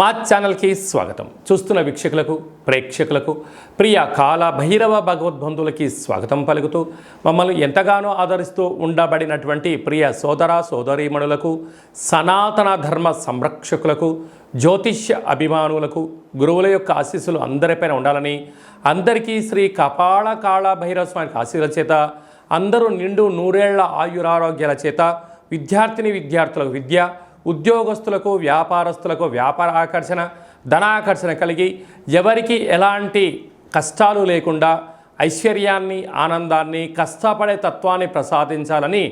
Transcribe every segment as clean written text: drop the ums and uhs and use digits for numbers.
మా ఛానల్కి స్వాగతం. చూస్తున్న వీక్షకులకు, ప్రేక్షకులకు, ప్రియ కాల భైరవ భగవద్బంధువులకి స్వాగతం పలుకుతూ మమ్మల్ని ఎంతగానో ఆదరిస్తూ ఉండబడినటువంటి ప్రియ సోదర సోదరీమణులకు, సనాతన ధర్మ సంరక్షకులకు, జ్యోతిష్య అభిమానులకు గురువుల యొక్క ఆశీస్సులు అందరిపైన ఉండాలని, అందరికీ శ్రీ కపాల కాళ భైరవ స్వామి ఆశీస్సుల చేత అందరూ నిండు నూరేళ్ల ఆయురారోగ్యాల చేత విద్యార్థులకు విద్య, ఉద్యోగస్తులకు వ్యాపారస్తులకు వ్యాపార ఆకర్షణ, ధనాకర్షణ కలిగి ఎవరికి ఎలాంటి కష్టాలు లేకుండా ఐశ్వర్యాన్ని, ఆనందాన్ని, కష్టపడే తత్వాన్ని ప్రసాదించాలని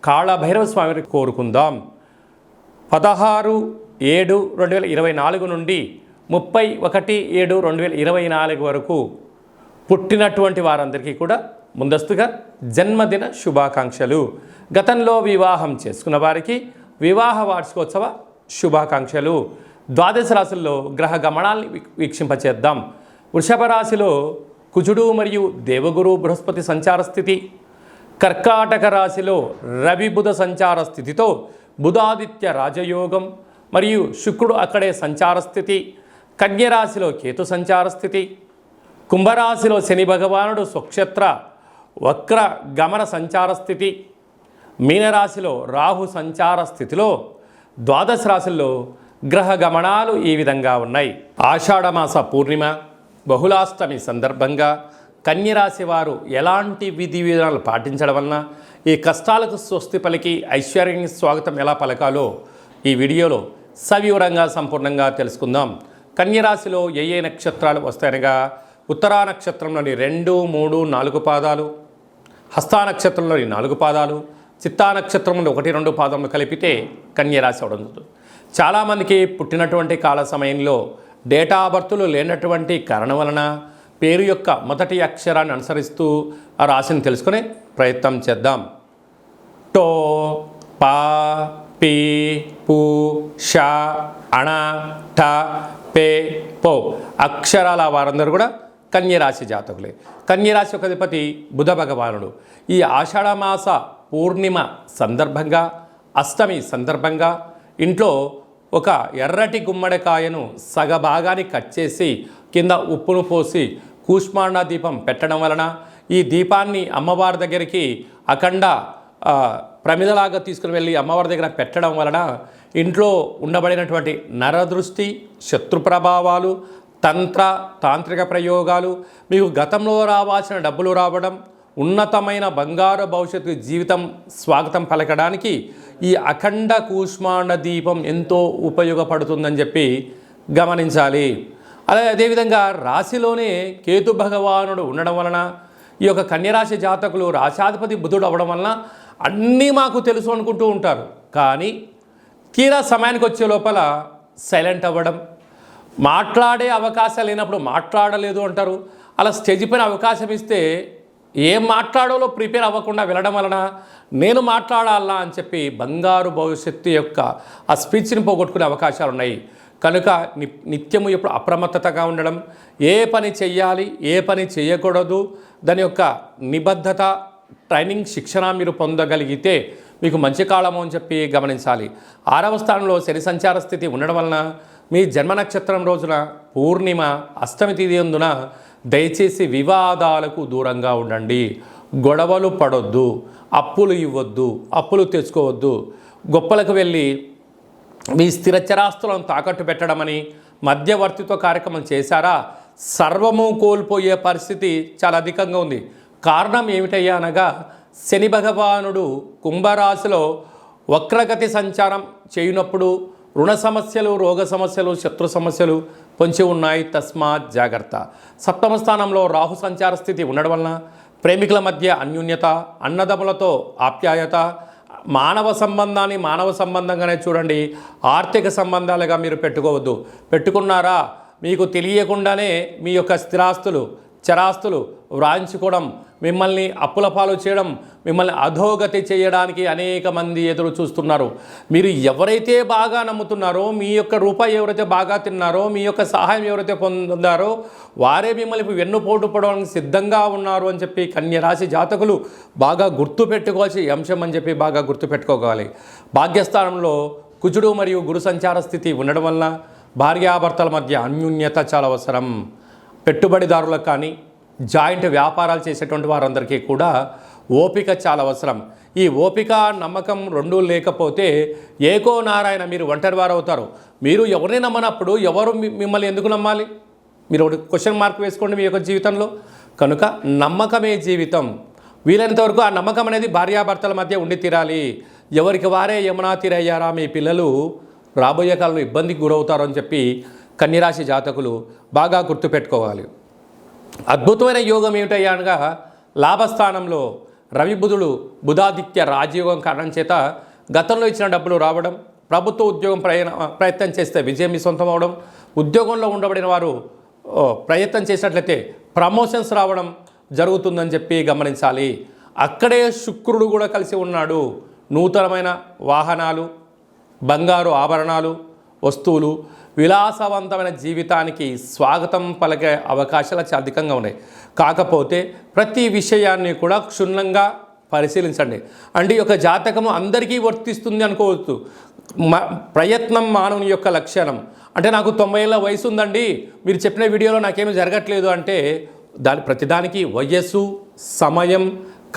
కాళభైరవ స్వామిని కోరుకుందాం. 16/7/2024 నుండి 31/7/2024 వరకు పుట్టినటువంటి వారందరికీ కూడా ముందస్తుగా జన్మదిన శుభాకాంక్షలు. గతంలో వివాహం చేసుకున్న వారికి వివాహ వార్షికోత్సవ శుభాకాంక్షలు. ద్వాదశ రాశుల్లో గ్రహ గమనాల్ని వీక్షింపచేద్దాం. వృషభ రాశిలో కుజుడు మరియు దేవగురు బృహస్పతి సంచార స్థితి, కర్కాటక రాశిలో రవి బుధ సంచార స్థితితో బుధాదిత్య రాజయోగం మరియు శుక్రుడు అక్కడే సంచార స్థితి, కన్యరాశిలో కేతు సంచార స్థితి, కుంభరాశిలో శని భగవానుడు స్వక్షేత్ర వక్ర గమన సంచార స్థితి, మీనరాశిలో రాహు సంచార స్థితిలో ద్వాదశ రాశుల్లో గ్రహ గమనాలు ఈ విధంగా ఉన్నాయి. ఆషాఢమాస పూర్ణిమ బహుళాష్టమి సందర్భంగా కన్యరాశి వారు ఎలాంటి విధి విధానాలు పాటించడం వలన ఈ కష్టాలకు స్వస్తి పలికి ఐశ్వర్యానికి స్వాగతం ఎలా పలకాలో ఈ వీడియోలో సవివరంగా సంపూర్ణంగా తెలుసుకుందాం. కన్యరాశిలో ఏ నక్షత్రాలు వస్తాయనగా ఉత్తరా నక్షత్రంలోని 2, 3, 4 పాదాలు, హస్తా నక్షత్రంలోని 4 పాదాలు, చిత్తా నక్షత్రంలో 1, 2 పాదములు కలిపితే కన్యరాశి అవడం జరుగుతుంది. చాలామందికి పుట్టినటువంటి కాల సమయంలో డేటా ఆఫ్ బర్త్లు లేనటువంటి కారణం వలన పేరు యొక్క మొదటి అక్షరాన్ని అనుసరిస్తూ ఆ రాశిని తెలుసుకునే ప్రయత్నం చేద్దాం. టో, పా, పీ, పు, ష, అణ, ఠ, పే, పో అక్షరాల వారందరూ కూడా కన్యరాశి జాతకులే. కన్యరాశి యొక్క అధిపతి బుధ భగవానుడు. ఈ ఆషాఢమాస పూర్ణిమ సందర్భంగా, అష్టమి సందర్భంగా ఇంట్లో ఒక ఎర్రటి గుమ్మడికాయను సగభాగాన్ని కట్ చేసి కింద ఉప్పును పోసి కూష్మాండ దీపం పెట్టడం వలన, ఈ దీపాన్ని అమ్మవారి దగ్గరికి అఖండ ప్రమిదలాగా తీసుకుని వెళ్ళి అమ్మవారి దగ్గర పెట్టడం వలన ఇంట్లో ఉండబడినటువంటి నరదృష్టి, శత్రు ప్రభావాలు, తాంత్రిక ప్రయోగాలు, మీకు గతంలో రావాల్సిన డబ్బులు రావడం, ఉన్నతమైన బంగారు భవిష్యత్తు జీవితం స్వాగతం పలకడానికి ఈ అఖండ కూష్మాండ దీపం ఎంతో ఉపయోగపడుతుందని చెప్పి గమనించాలి. అలాగే అదేవిధంగా రాశిలోనే కేతు భగవానుడు ఉండడం వలన ఈ యొక్క కన్యరాశి జాతకులు రాశాధిపతి బుధుడు అవ్వడం వలన అన్నీ మాకు తెలుసు అనుకుంటూ ఉంటారు. కానీ తీరా సమయానికి వచ్చే లోపల సైలెంట్ అవ్వడం, మాట్లాడే అవకాశాలు లేనప్పుడు మాట్లాడలేదు అంటారు. అలా స్టేజ్ పైన అవకాశం ఇస్తే ఏం మాట్లాడాలో ప్రిపేర్ అవ్వకుండా వెళ్ళడం వలన నేను మాట్లాడాలా అని చెప్పి బంగారు భవిష్యత్తు యొక్క ఆ స్పీచ్ని పోగొట్టుకునే అవకాశాలు ఉన్నాయి. కనుక నిత్యము ఎప్పుడు అప్రమత్తతగా ఉండడం, ఏ పని చెయ్యాలి, ఏ పని చేయకూడదు, దాని యొక్క నిబద్ధత, ట్రైనింగ్, శిక్షణ మీరు పొందగలిగితే మీకు మంచి కాలము అని చెప్పి గమనించాలి. 6వ స్థానంలో శని సంచార స్థితి ఉండడం వలన మీ జన్మ నక్షత్రం రోజున పూర్ణిమ అష్టమి తిథి అందున దయచేసి వివాదాలకు దూరంగా ఉండండి. గొడవలు పడొద్దు, అప్పులు ఇవ్వద్దు, అప్పులు తెచ్చుకోవద్దు, గొప్పలకు వెళ్ళి మీ స్థిరచరాస్తులను తాకట్టు పెట్టడమని మధ్యవర్తిత్వ కార్యక్రమం చేశారా, సర్వము కోల్పోయే పరిస్థితి చాలా అధికంగా ఉంది. కారణం ఏమిటయ్యా అనగా శని భగవానుడు కుంభరాశిలో వక్రగతి సంచారం చేయనప్పుడు రుణ సమస్యలు, రోగ సమస్యలు, శత్రు సమస్యలు పొంచి ఉన్నాయి. తస్మాత్ జాగ్రత్త. 7వ స్థానంలో రాహు సంచార స్థితి ఉండడం వలన ప్రేమికుల మధ్య అన్యోన్యత, అన్నదమ్ములతో ఆప్యాయత, మానవ సంబంధాన్ని మానవ సంబంధంగానే చూడండి, ఆర్థిక సంబంధాలుగా మీరు పెట్టుకోవద్దు. పెట్టుకున్నారా మీకు తెలియకుండానే మీ యొక్క స్థిరాస్తులు, చరాస్తులు వ్రాయించుకోవడం, మిమ్మల్ని అప్పుల పాలు చేయడం, మిమ్మల్ని అధోగతి చేయడానికి అనేక మంది ఎదురు చూస్తున్నారు. మీరు ఎవరైతే బాగా నమ్ముతున్నారో, మీ యొక్క రూపాయి ఎవరైతే బాగా తిన్నారో, మీ యొక్క సహాయం ఎవరైతే పొందారో వారే మిమ్మల్ని వెన్నుపోటు పడడానికి సిద్ధంగా ఉన్నారు అని చెప్పి కన్యరాశి జాతకులు బాగా గుర్తుపెట్టుకోవాల్సిన అంశం అని చెప్పి బాగా గుర్తుపెట్టుకోవాలి. భాగ్యస్థానంలో కుజుడు మరియు గురు సంచార స్థితి ఉండడం వల్ల భార్యాభర్తల మధ్య అన్యోన్యత చాలా అవసరం. పెట్టుబడిదారులకు కానీ జాయింట్ వ్యాపారాలు చేసేటువంటి వారందరికీ కూడా ఓపిక చాలా అవసరం. ఈ ఓపిక నమ్మకం రెండూ లేకపోతే ఏకో నారాయణ మీరు ఒంటరి వారు అవుతారు. మీరు ఎవరిని నమ్మనప్పుడు ఎవరు మిమ్మల్ని ఎందుకు నమ్మాలి? మీరు ఒకటి క్వశ్చన్ మార్క్ వేసుకోండి మీ యొక్క జీవితంలో. కనుక నమ్మకమే జీవితం. వీలైనంత వరకు ఆ నమ్మకం అనేది భార్యాభర్తల మధ్య ఉండి తీరాలి. ఎవరికి వారే యమునా తీరయ్యారా మీ పిల్లలు రాబోయే కాలంలో ఇబ్బందికి గురవుతారు అని చెప్పి కన్యరాశి జాతకులు బాగా గుర్తుపెట్టుకోవాలి. అద్భుతమైన యోగం ఏమిటయ్యా అనగా లాభస్థానంలో రవి బుధుడు బుధాదిత్య రాజయోగం కారణం చేత గతంలో ఇచ్చిన డబ్బులు రావడం, ప్రభుత్వ ఉద్యోగం ప్రయత్నం చేస్తే విజయం మీ సొంతం అవడం, ఉద్యోగంలో ఉండబడిన వారు ప్రయత్నం చేసినట్లయితే ప్రమోషన్స్ రావడం జరుగుతుందని చెప్పి గమనించాలి. అక్కడే శుక్రుడు కూడా కలిసి ఉన్నాడు. నూతనమైన వాహనాలు, బంగారు ఆభరణాలు, వస్తువులు, విలాసవంతమైన జీవితానికి స్వాగతం పలికే అవకాశాలు చాలా అధికంగా ఉన్నాయి. కాకపోతే ప్రతి విషయాన్ని కూడా క్షుణ్ణంగా పరిశీలించండి. అంటే ఈ యొక్క జాతకము అందరికీ వర్తిస్తుంది అనుకోవచ్చు. ప్రయత్నం మానవుని యొక్క లక్షణం. అంటే నాకు 90 ఏళ్ళ వయసు ఉందండి, మీరు చెప్పిన వీడియోలో నాకేమీ జరగట్లేదు అంటే ప్రతిదానికి వయస్సు, సమయం,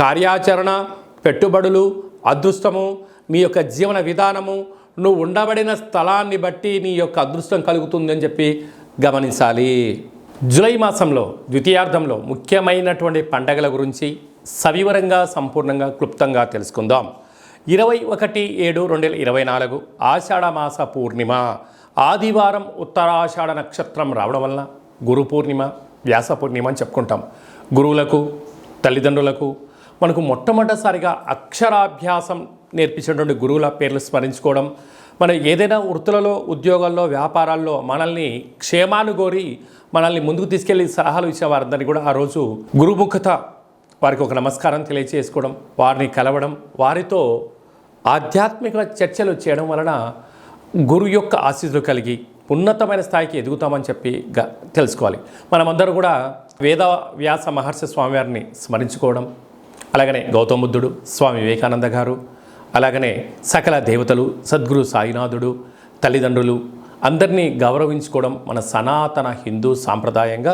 కార్యాచరణ, పెట్టుబడులు, అదృష్టము, నీ యొక్క జీవన విధానము, నువ్వు ఉండబడిన స్థలాన్ని బట్టి నీ యొక్క అదృష్టం కలుగుతుందని చెప్పి గమనించాలి. జూలై మాసంలో ద్వితీయార్థంలో ముఖ్యమైనటువంటి పండగల గురించి సవివరంగా సంపూర్ణంగా క్లుప్తంగా తెలుసుకుందాం. 21/7/2024 ఆషాఢమాస పూర్ణిమ ఆదివారం ఉత్తరాషాఢ నక్షత్రం రావడం వలన గురు పూర్ణిమ, వ్యాస పూర్ణిమ అని చెప్పుకుంటాం. గురువులకు, తల్లిదండ్రులకు మనకు మొట్టమొదటిసారిగా అక్షరాభ్యాసం నేర్పించినటువంటి గురువుల పేర్లు స్మరించుకోవడం, మనం ఏదైనా వృత్తులలో, ఉద్యోగాల్లో, వ్యాపారాల్లో మనల్ని క్షేమాన్ని కోరి మనల్ని ముందుకు తీసుకెళ్లి సలహాలు ఇచ్చే వారందరినీ కూడా ఆ రోజు గురుముఖత వారికి ఒక నమస్కారం తెలియజేసుకోవడం, వారిని కలవడం, వారితో ఆధ్యాత్మిక చర్చలు చేయడం వలన గురు యొక్క ఆశీస్సులు కలిగి ఉన్నతమైన స్థాయికి ఎదుగుతామని చెప్పి తెలుసుకోవాలి. మనమందరూ కూడా వేద వ్యాస మహర్షి స్వామివారిని స్మరించుకోవడం, అలాగనే గౌతమ బుద్ధుడు, స్వామి వివేకానంద గారు, అలాగనే సకల దేవతలు, సద్గురు సాయినాథుడు, తల్లిదండ్రులు అందరినీ గౌరవించుకోవడం మన సనాతన హిందూ సాంప్రదాయంగా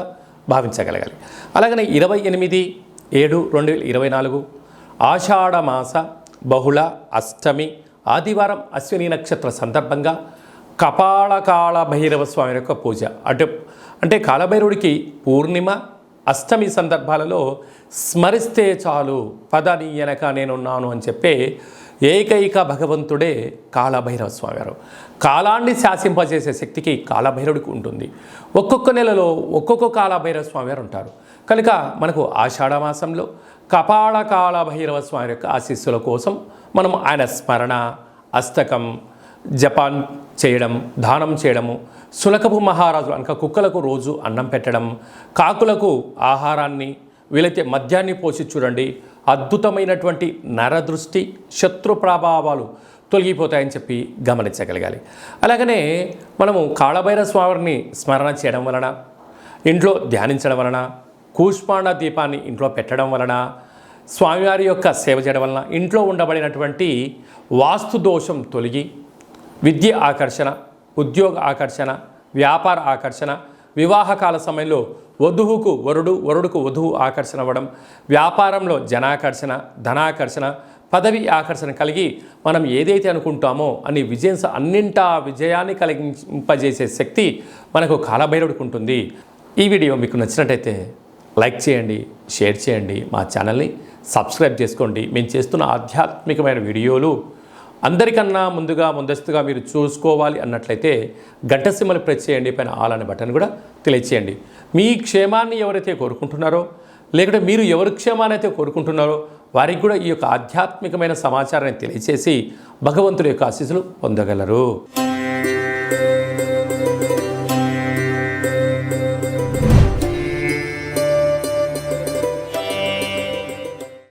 భావించగలగాలి. అలాగనే 28/7/2024 ఆషాఢమాస బహుళ అష్టమి ఆదివారం అశ్విని నక్షత్ర సందర్భంగా కపాళకాళ భైరవ స్వామి యొక్క పూజ. అంటే కాళభైరవుడికి పూర్ణిమ, అష్టమి సందర్భాలలో స్మరిస్తే చాలు, పదని వెనక నేనున్నాను అని చెప్పే ఏకైక భగవంతుడే కాళభైరవ స్వామివారు. కాలాన్ని శాసింపజేసే శక్తికి కాళభైరవుడికి ఉంటుంది. ఒక్కొక్క నెలలో ఒక్కొక్క కాళభైరవ స్వామివారు ఉంటారు. కనుక మనకు ఆషాఢమాసంలో కపాళకాళ భైరవ స్వామి యొక్క ఆశీస్సుల కోసం మనం ఆయన స్మరణ, అష్టకం, జపాన్ చేయడం, దానం చేయడము, సులకపు మహారాజు అనక కుక్కలకు రోజు అన్నం పెట్టడం, కాకులకు ఆహారాన్ని, వీలైతే మద్యాన్ని పోసి చూడండి. అద్భుతమైనటువంటి నరదృష్టి, శత్రు ప్రభావాలు తొలగిపోతాయని చెప్పి గమనించగలగాలి. అలాగనే మనము కాళభైరవ స్వామిని స్మరణ చేయడం వలన, ఇంట్లో ధ్యానించడం వలన, కూష్మాండ దీపాన్ని ఇంట్లో పెట్టడం వలన, స్వామివారి యొక్క సేవ చేయడం వలన ఇంట్లో ఉండబడినటువంటి వాస్తు దోషం తొలగి విద్య ఆకర్షణ, ఉద్యోగ ఆకర్షణ, వ్యాపార ఆకర్షణ, వివాహకాల సమయంలో వధువుకు వరుడు, వరుడుకు వధువు ఆకర్షణ అవ్వడం, వ్యాపారంలో జనాకర్షణ, ధనాకర్షణ, పదవి ఆకర్షణ కలిగి మనం ఏదైతే అనుకుంటామో అన్నింటా విజయాన్ని కలిగింపజేసే శక్తి మనకు కాళభైరవుడికి ఉంటుంది. ఈ వీడియో మీకు నచ్చినట్టయితే లైక్ చేయండి, షేర్ చేయండి, మా ఛానల్ని సబ్స్క్రైబ్ చేసుకోండి. మేము చేస్తున్న ఆధ్యాత్మికమైన వీడియోలు అందరికన్నా ముందస్తుగా మీరు చూసుకోవాలి అన్నట్లయితే గంట సింబల్ ప్రెస్ చేయండి, పైన ఆల్ అనే బటన్ కూడా తెలియచేయండి. మీ క్షేమాన్ని ఎవరైతే కోరుకుంటున్నారో, లేకుంటే మీరు ఎవరి క్షేమాన్ని అయితే కోరుకుంటున్నారో వారికి కూడా ఈ యొక్క ఆధ్యాత్మికమైన సమాచారాన్ని తెలియచేసి భగవంతుడి యొక్క ఆశీస్సులు పొందగలరు.